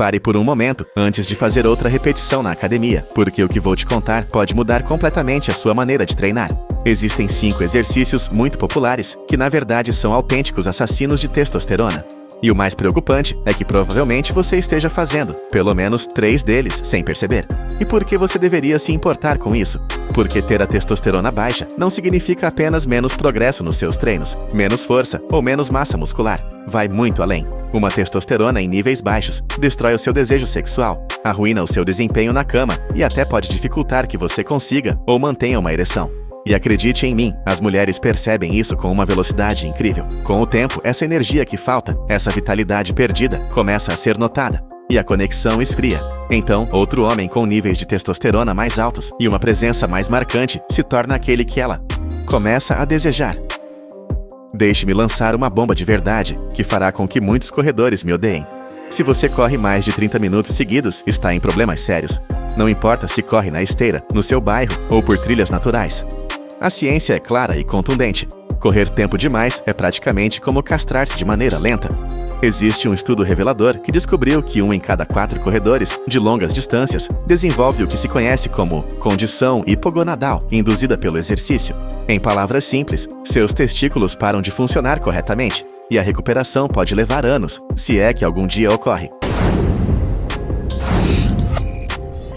Pare por um momento antes de fazer outra repetição na academia, porque o que vou te contar pode mudar completamente a sua maneira de treinar. Existem 5 exercícios muito populares que na verdade são autênticos assassinos de testosterona. E o mais preocupante é que provavelmente você esteja fazendo pelo menos 3 deles sem perceber. E por que você deveria se importar com isso? Porque ter a testosterona baixa não significa apenas menos progresso nos seus treinos, menos força ou menos massa muscular. Vai muito além. Uma testosterona em níveis baixos destrói o seu desejo sexual, arruína o seu desempenho na cama e até pode dificultar que você consiga ou mantenha uma ereção. E acredite em mim, as mulheres percebem isso com uma velocidade incrível. Com o tempo, essa energia que falta, essa vitalidade perdida, começa a ser notada. E a conexão esfria. Então, outro homem com níveis de testosterona mais altos e uma presença mais marcante se torna aquele que ela começa a desejar. Deixe-me lançar uma bomba de verdade, que fará com que muitos corredores me odeiem. Se você corre mais de 30 minutos seguidos, está em problemas sérios. Não importa se corre na esteira, no seu bairro ou por trilhas naturais. A ciência é clara e contundente. Correr tempo demais é praticamente como castrar-se de maneira lenta. Existe um estudo revelador que descobriu que 1 em cada 4 corredores de longas distâncias desenvolve o que se conhece como condição hipogonadal induzida pelo exercício. Em palavras simples, seus testículos param de funcionar corretamente e a recuperação pode levar anos, se é que algum dia ocorre.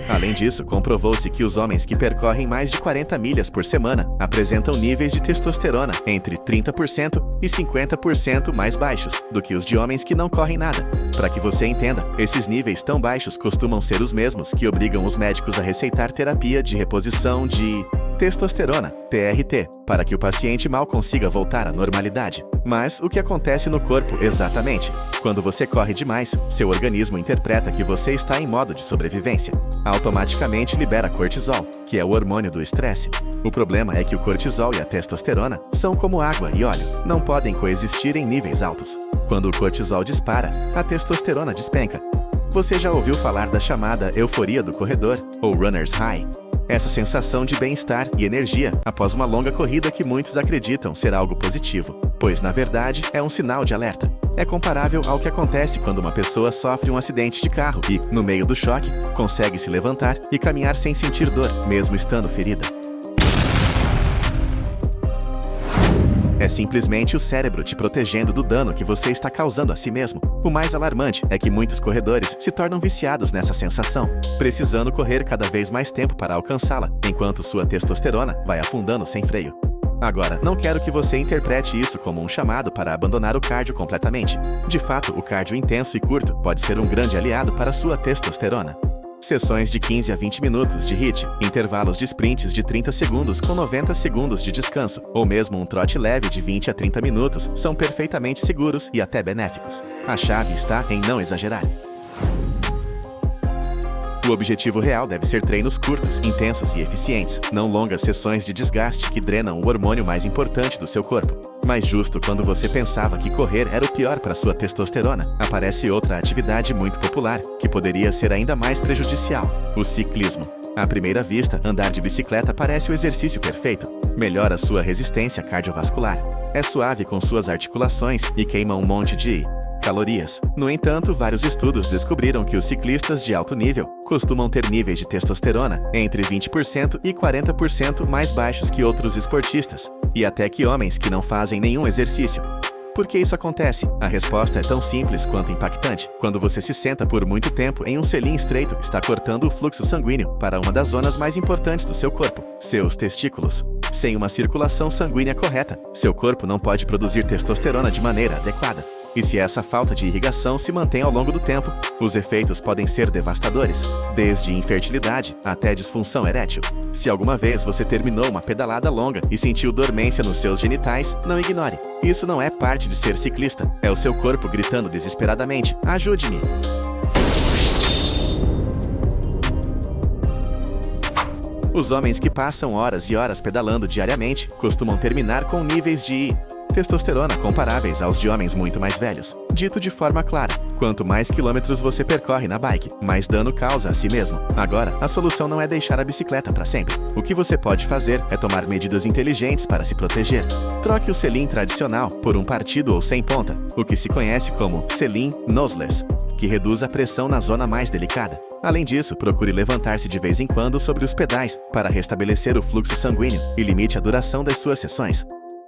Além disso, comprovou-se que os homens que percorrem mais de 40 milhas por semana apresentam níveis de testosterona entre 30% e 50% mais baixos do que os de homens que não correm nada. Para que você entenda, esses níveis tão baixos costumam ser os mesmos que obrigam os médicos a receitar terapia de reposição de testosterona, TRT, para que o paciente mal consiga voltar à normalidade. Mas o que acontece no corpo exatamente? Quando você corre demais, seu organismo interpreta que você está em modo de sobrevivência. Automaticamente libera cortisol, que é o hormônio do estresse. O problema é que o cortisol e a testosterona são como água e óleo, não podem coexistir em níveis altos. Quando o cortisol dispara, a testosterona despenca. Você já ouviu falar da chamada euforia do corredor, ou runner's high? Essa sensação de bem-estar e energia após uma longa corrida que muitos acreditam ser algo positivo, pois na verdade é um sinal de alerta. É comparável ao que acontece quando uma pessoa sofre um acidente de carro e, no meio do choque, consegue se levantar e caminhar sem sentir dor, mesmo estando ferida. É simplesmente o cérebro te protegendo do dano que você está causando a si mesmo. O mais alarmante é que muitos corredores se tornam viciados nessa sensação, precisando correr cada vez mais tempo para alcançá-la, enquanto sua testosterona vai afundando sem freio. Agora, não quero que você interprete isso como um chamado para abandonar o cardio completamente. De fato, o cardio intenso e curto pode ser um grande aliado para sua testosterona. Sessões de 15 a 20 minutos de HIIT, intervalos de sprints de 30 segundos com 90 segundos de descanso, ou mesmo um trote leve de 20 a 30 minutos, são perfeitamente seguros e até benéficos. A chave está em não exagerar. O objetivo real deve ser treinos curtos, intensos e eficientes, não longas sessões de desgaste que drenam o hormônio mais importante do seu corpo. Mas justo quando você pensava que correr era o pior para sua testosterona, aparece outra atividade muito popular, que poderia ser ainda mais prejudicial: o ciclismo. À primeira vista, andar de bicicleta parece o exercício perfeito. Melhora sua resistência cardiovascular. É suave com suas articulações e queima um monte de calorias. No entanto, vários estudos descobriram que os ciclistas de alto nível costumam ter níveis de testosterona entre 20% e 40% mais baixos que outros esportistas, e até que homens que não fazem nenhum exercício. Por que isso acontece? A resposta é tão simples quanto impactante. Quando você se senta por muito tempo em um selim estreito, está cortando o fluxo sanguíneo para uma das zonas mais importantes do seu corpo, seus testículos. Sem uma circulação sanguínea correta, seu corpo não pode produzir testosterona de maneira adequada. E se essa falta de irrigação se mantém ao longo do tempo, os efeitos podem ser devastadores, desde infertilidade até disfunção erétil. Se alguma vez você terminou uma pedalada longa e sentiu dormência nos seus genitais, não ignore. Isso não é parte de ser ciclista, é o seu corpo gritando desesperadamente: ajude-me! Os homens que passam horas e horas pedalando diariamente costumam terminar com níveis de testosterona comparáveis aos de homens muito mais velhos. Dito de forma clara, quanto mais quilômetros você percorre na bike, mais dano causa a si mesmo. Agora, a solução não é deixar a bicicleta para sempre. O que você pode fazer é tomar medidas inteligentes para se proteger. Troque o selim tradicional por um partido ou sem ponta, o que se conhece como selim noseless. que reduz a pressão na zona mais delicada. Além disso, procure levantar-se de vez em quando sobre os pedais para restabelecer o fluxo sanguíneo e limite a duração das suas sessões.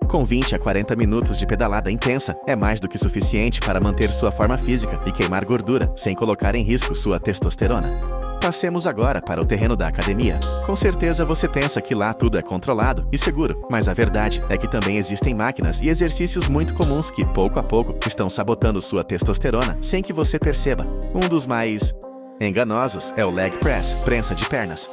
Com 20 a 40 minutos de pedalada intensa, é mais do que suficiente para manter sua forma física e queimar gordura, sem colocar em risco sua testosterona. Passemos agora para o terreno da academia. Com certeza você pensa que lá tudo é controlado e seguro, mas a verdade é que também existem máquinas e exercícios muito comuns que, pouco a pouco, estão sabotando sua testosterona sem que você perceba. Um dos mais enganosos é o leg press, prensa de pernas.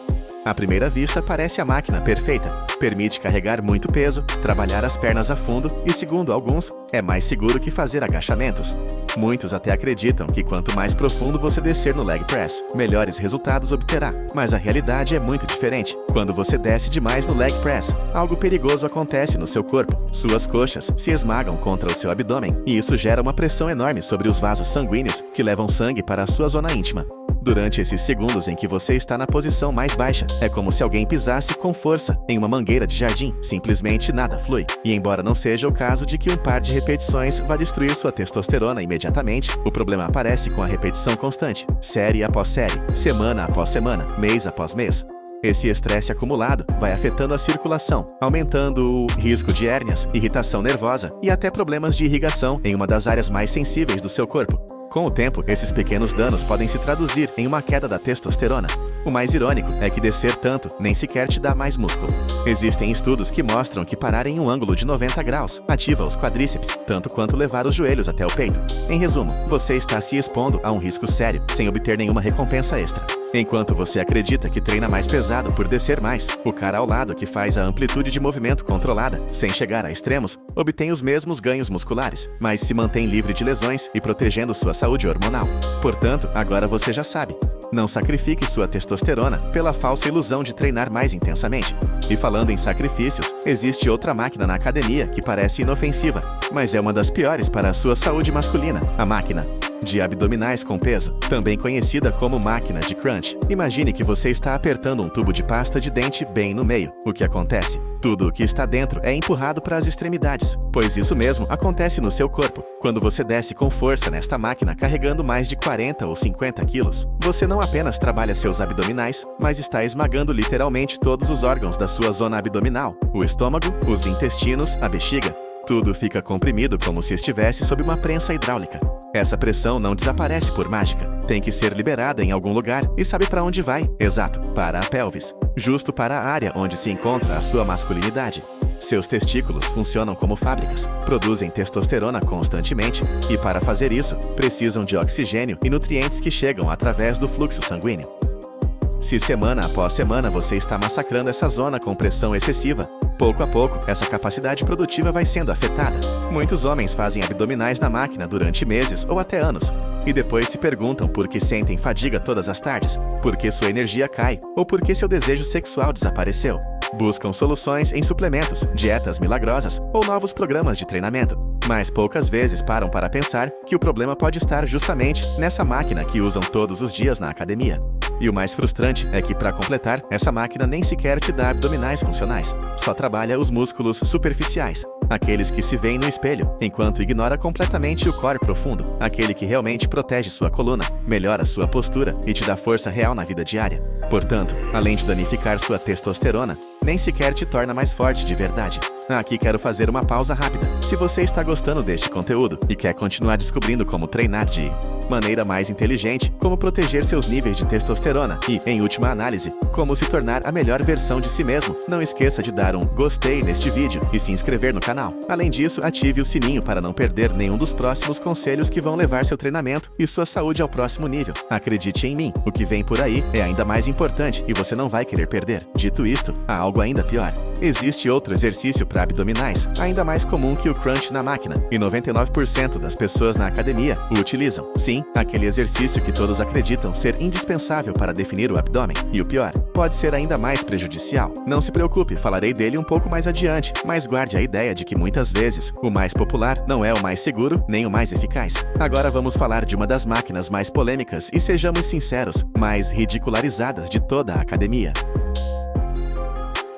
À primeira vista, parece a máquina perfeita. Permite carregar muito peso, trabalhar as pernas a fundo e, segundo alguns, é mais seguro que fazer agachamentos. Muitos até acreditam que quanto mais profundo você descer no leg press, melhores resultados obterá. Mas a realidade é muito diferente. Quando você desce demais no leg press, algo perigoso acontece no seu corpo. Suas coxas se esmagam contra o seu abdômen e isso gera uma pressão enorme sobre os vasos sanguíneos que levam sangue para a sua zona íntima. Durante esses segundos em que você está na posição mais baixa, é como se alguém pisasse com força em uma mangueira de jardim. Simplesmente nada flui. E embora não seja o caso de que um par de repetições vá destruir sua testosterona imediatamente, o problema aparece com a repetição constante, série após série, semana após semana, mês após mês. Esse estresse acumulado vai afetando a circulação, aumentando o risco de hérnias, irritação nervosa e até problemas de irrigação em uma das áreas mais sensíveis do seu corpo. Com o tempo, esses pequenos danos podem se traduzir em uma queda da testosterona. O mais irônico é que descer tanto nem sequer te dá mais músculo. Existem estudos que mostram que parar em um ângulo de 90 graus ativa os quadríceps, tanto quanto levar os joelhos até o peito. Em resumo, você está se expondo a um risco sério, sem obter nenhuma recompensa extra. Enquanto você acredita que treina mais pesado por descer mais, o cara ao lado que faz a amplitude de movimento controlada, sem chegar a extremos, obtém os mesmos ganhos musculares, mas se mantém livre de lesões e protegendo sua saúde hormonal. Portanto, agora você já sabe. Não sacrifique sua testosterona pela falsa ilusão de treinar mais intensamente. E falando em sacrifícios, existe outra máquina na academia que parece inofensiva, mas é uma das piores para a sua saúde masculina, a máquina de abdominais com peso, também conhecida como máquina de crunch. Imagine que você está apertando um tubo de pasta de dente bem no meio. O que acontece? Tudo o que está dentro é empurrado para as extremidades, pois isso mesmo acontece no seu corpo. Quando você desce com força nesta máquina carregando mais de 40 ou 50 quilos, você não apenas trabalha seus abdominais, mas está esmagando literalmente todos os órgãos da sua zona abdominal, o estômago, os intestinos, a bexiga. Tudo fica comprimido como se estivesse sob uma prensa hidráulica. Essa pressão não desaparece por mágica. Tem que ser liberada em algum lugar e sabe para onde vai? Exato, para a pelvis. Justo para a área onde se encontra a sua masculinidade. Seus testículos funcionam como fábricas, produzem testosterona constantemente e, para fazer isso, precisam de oxigênio e nutrientes que chegam através do fluxo sanguíneo. Se semana após semana você está massacrando essa zona com pressão excessiva, pouco a pouco essa capacidade produtiva vai sendo afetada. Muitos homens fazem abdominais na máquina durante meses ou até anos, e depois se perguntam por que sentem fadiga todas as tardes, por que sua energia cai ou por que seu desejo sexual desapareceu. Buscam soluções em suplementos, dietas milagrosas ou novos programas de treinamento. Mas poucas vezes param para pensar que o problema pode estar justamente nessa máquina que usam todos os dias na academia. E o mais frustrante é que, para completar, essa máquina nem sequer te dá abdominais funcionais. Só trabalha os músculos superficiais, aqueles que se veem no espelho, enquanto ignora completamente o core profundo, aquele que realmente protege sua coluna, melhora sua postura e te dá força real na vida diária. Portanto, além de danificar sua testosterona, nem sequer te torna mais forte de verdade. Aqui quero fazer uma pausa rápida. Se você está gostando deste conteúdo e quer continuar descobrindo como treinar de maneira mais inteligente, como proteger seus níveis de testosterona e, em última análise, como se tornar a melhor versão de si mesmo, não esqueça de dar um gostei neste vídeo e se inscrever no canal. Além disso, ative o sininho para não perder nenhum dos próximos conselhos que vão levar seu treinamento e sua saúde ao próximo nível. Acredite em mim, o que vem por aí é ainda mais importante e você não vai querer perder. Dito isto, há algo ainda pior. Existe outro exercício para abdominais, ainda mais comum que o crunch na máquina, e 99% das pessoas na academia o utilizam. Sim, aquele exercício que todos acreditam ser indispensável para definir o abdômen. E o pior, pode ser ainda mais prejudicial. Não se preocupe, falarei dele um pouco mais adiante, mas guarde a ideia de que muitas vezes o mais popular não é o mais seguro nem o mais eficaz. Agora vamos falar de uma das máquinas mais polêmicas e, sejamos sinceros, mais ridicularizadas de toda a academia.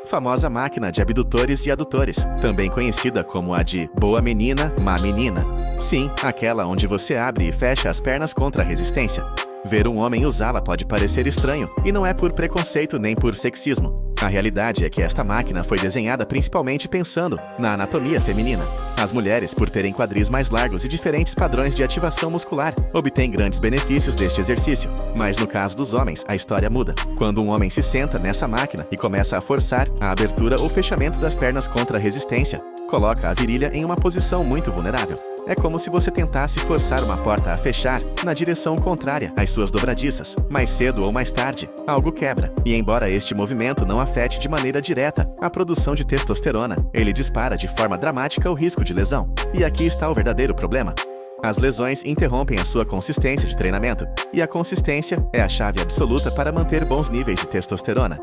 Famosa máquina de abdutores e adutores, também conhecida como a de boa menina, má menina. Sim, aquela onde você abre e fecha as pernas contra a resistência. Ver um homem usá-la pode parecer estranho, e não é por preconceito nem por sexismo. A realidade é que esta máquina foi desenhada principalmente pensando na anatomia feminina. As mulheres, por terem quadris mais largos e diferentes padrões de ativação muscular, obtêm grandes benefícios deste exercício. Mas no caso dos homens, a história muda. Quando um homem se senta nessa máquina e começa a forçar a abertura ou fechamento das pernas contra a resistência, coloca a virilha em uma posição muito vulnerável. É como se você tentasse forçar uma porta a fechar na direção contrária às suas dobradiças. Mais cedo ou mais tarde, algo quebra. E embora este movimento não afete de maneira direta a produção de testosterona, ele dispara de forma dramática o risco de lesão. E aqui está o verdadeiro problema. As lesões interrompem a sua consistência de treinamento. E a consistência é a chave absoluta para manter bons níveis de testosterona.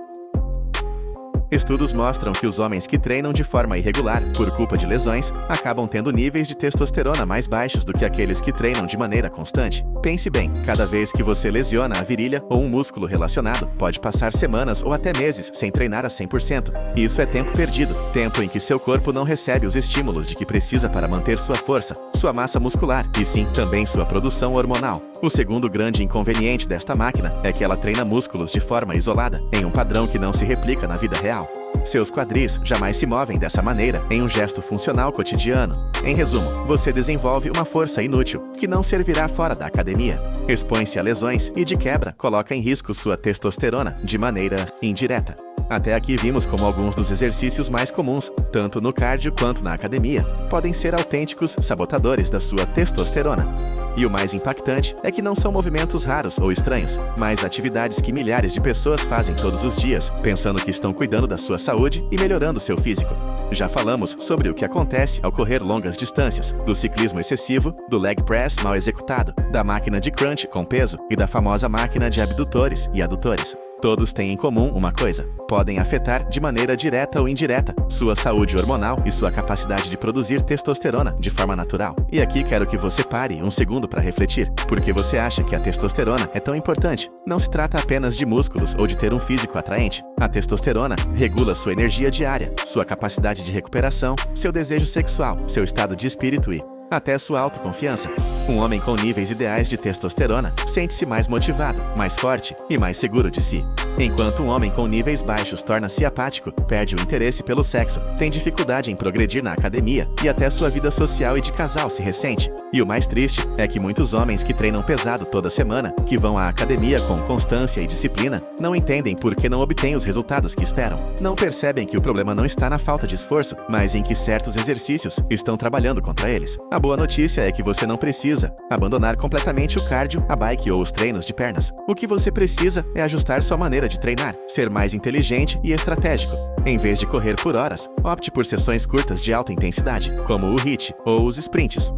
Estudos mostram que os homens que treinam de forma irregular, por culpa de lesões, acabam tendo níveis de testosterona mais baixos do que aqueles que treinam de maneira constante. Pense bem, cada vez que você lesiona a virilha ou um músculo relacionado, pode passar semanas ou até meses sem treinar a 100%. Isso é tempo perdido, tempo em que seu corpo não recebe os estímulos de que precisa para manter sua força, sua massa muscular e sim, também sua produção hormonal. O segundo grande inconveniente desta máquina é que ela treina músculos de forma isolada, em um padrão que não se replica na vida real. Seus quadris jamais se movem dessa maneira em um gesto funcional cotidiano. Em resumo, você desenvolve uma força inútil, que não servirá fora da academia. Expõe-se a lesões e, de quebra, coloca em risco sua testosterona de maneira indireta. Até aqui vimos como alguns dos exercícios mais comuns, tanto no cardio quanto na academia, podem ser autênticos sabotadores da sua testosterona. E o mais impactante é que não são movimentos raros ou estranhos, mas atividades que milhares de pessoas fazem todos os dias, pensando que estão cuidando da sua saúde e melhorando seu físico. Já falamos sobre o que acontece ao correr longas distâncias, do ciclismo excessivo, do leg press mal executado, da máquina de crunch com peso e da famosa máquina de abdutores e adutores. Todos têm em comum uma coisa: podem afetar de maneira direta ou indireta sua saúde hormonal e sua capacidade de produzir testosterona de forma natural. E aqui quero que você pare um segundo para refletir. Por que você acha que a testosterona é tão importante? Não se trata apenas de músculos ou de ter um físico atraente. A testosterona regula sua energia diária, sua capacidade de recuperação, seu desejo sexual, seu estado de espírito e até sua autoconfiança. Um homem com níveis ideais de testosterona sente-se mais motivado, mais forte e mais seguro de si. Enquanto um homem com níveis baixos torna-se apático, perde o interesse pelo sexo, tem dificuldade em progredir na academia e até sua vida social e de casal se ressente. E o mais triste é que muitos homens que treinam pesado toda semana, que vão à academia com constância e disciplina, não entendem por que não obtêm os resultados que esperam. Não percebem que o problema não está na falta de esforço, mas em que certos exercícios estão trabalhando contra eles. A boa notícia é que você não precisa abandonar completamente o cardio, a bike ou os treinos de pernas. O que você precisa é ajustar sua maneira de treinar, ser mais inteligente e estratégico. Em vez de correr por horas, opte por sessões curtas de alta intensidade, como o HIIT ou os sprints.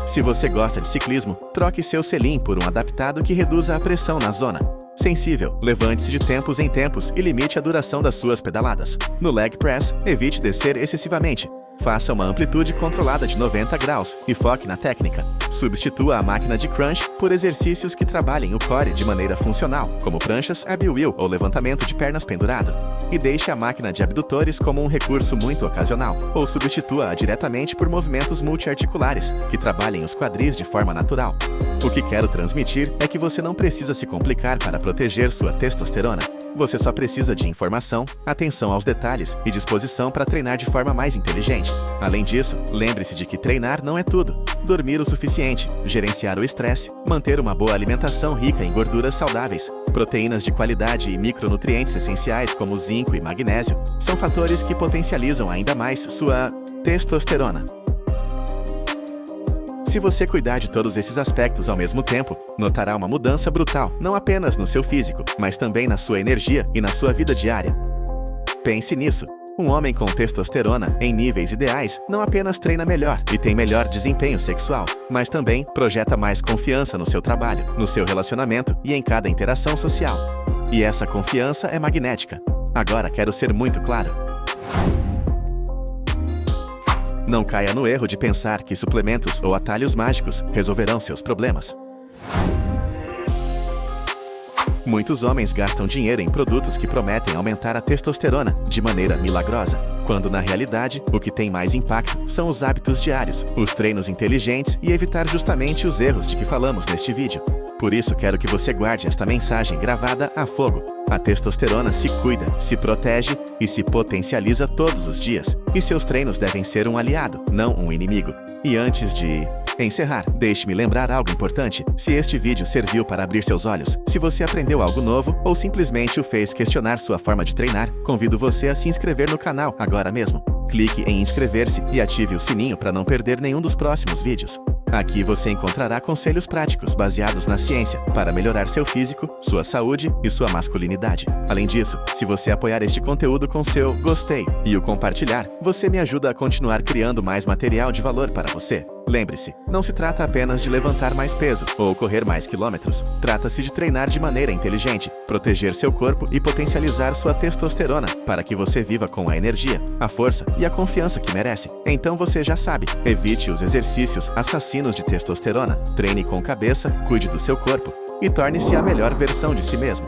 Se você gosta de ciclismo, troque seu selim por um adaptado que reduza a pressão na zona. Sensível, levante-se de tempos em tempos e limite a duração das suas pedaladas. No leg press, evite descer excessivamente. Faça uma amplitude controlada de 90 graus e foque na técnica. Substitua a máquina de crunch por exercícios que trabalhem o core de maneira funcional, como pranchas, ab wheel ou levantamento de pernas pendurado. E deixe a máquina de abdutores como um recurso muito ocasional, ou substitua-a diretamente por movimentos multiarticulares, que trabalhem os quadris de forma natural. O que quero transmitir é que você não precisa se complicar para proteger sua testosterona. Você só precisa de informação, atenção aos detalhes e disposição para treinar de forma mais inteligente. Além disso, lembre-se de que treinar não é tudo. Dormir o suficiente, gerenciar o estresse, manter uma boa alimentação rica em gorduras saudáveis, proteínas de qualidade e micronutrientes essenciais como zinco e magnésio são fatores que potencializam ainda mais sua testosterona. Se você cuidar de todos esses aspectos ao mesmo tempo, notará uma mudança brutal, não apenas no seu físico, mas também na sua energia e na sua vida diária. Pense nisso. Um homem com testosterona em níveis ideais não apenas treina melhor e tem melhor desempenho sexual, mas também projeta mais confiança no seu trabalho, no seu relacionamento e em cada interação social. E essa confiança é magnética. Agora quero ser muito claro. Não caia no erro de pensar que suplementos ou atalhos mágicos resolverão seus problemas. Muitos homens gastam dinheiro em produtos que prometem aumentar a testosterona de maneira milagrosa, quando na realidade o que tem mais impacto são os hábitos diários, os treinos inteligentes e evitar justamente os erros de que falamos neste vídeo. Por isso quero que você guarde esta mensagem gravada a fogo. A testosterona se cuida, se protege e se potencializa todos os dias, e seus treinos devem ser um aliado, não um inimigo. E antes de encerrar, deixe-me lembrar algo importante. Se este vídeo serviu para abrir seus olhos, se você aprendeu algo novo ou simplesmente o fez questionar sua forma de treinar, convido você a se inscrever no canal agora mesmo. Clique em inscrever-se e ative o sininho para não perder nenhum dos próximos vídeos. Aqui você encontrará conselhos práticos baseados na ciência para melhorar seu físico, sua saúde e sua masculinidade. Além disso, se você apoiar este conteúdo com seu gostei e o compartilhar, você me ajuda a continuar criando mais material de valor para você. Lembre-se, não se trata apenas de levantar mais peso ou correr mais quilômetros. Trata-se de treinar de maneira inteligente, proteger seu corpo e potencializar sua testosterona para que você viva com a energia, a força e a confiança que merece. Então você já sabe, evite os exercícios assassinos de testosterona, treine com cabeça, cuide do seu corpo e torne-se a melhor versão de si mesmo.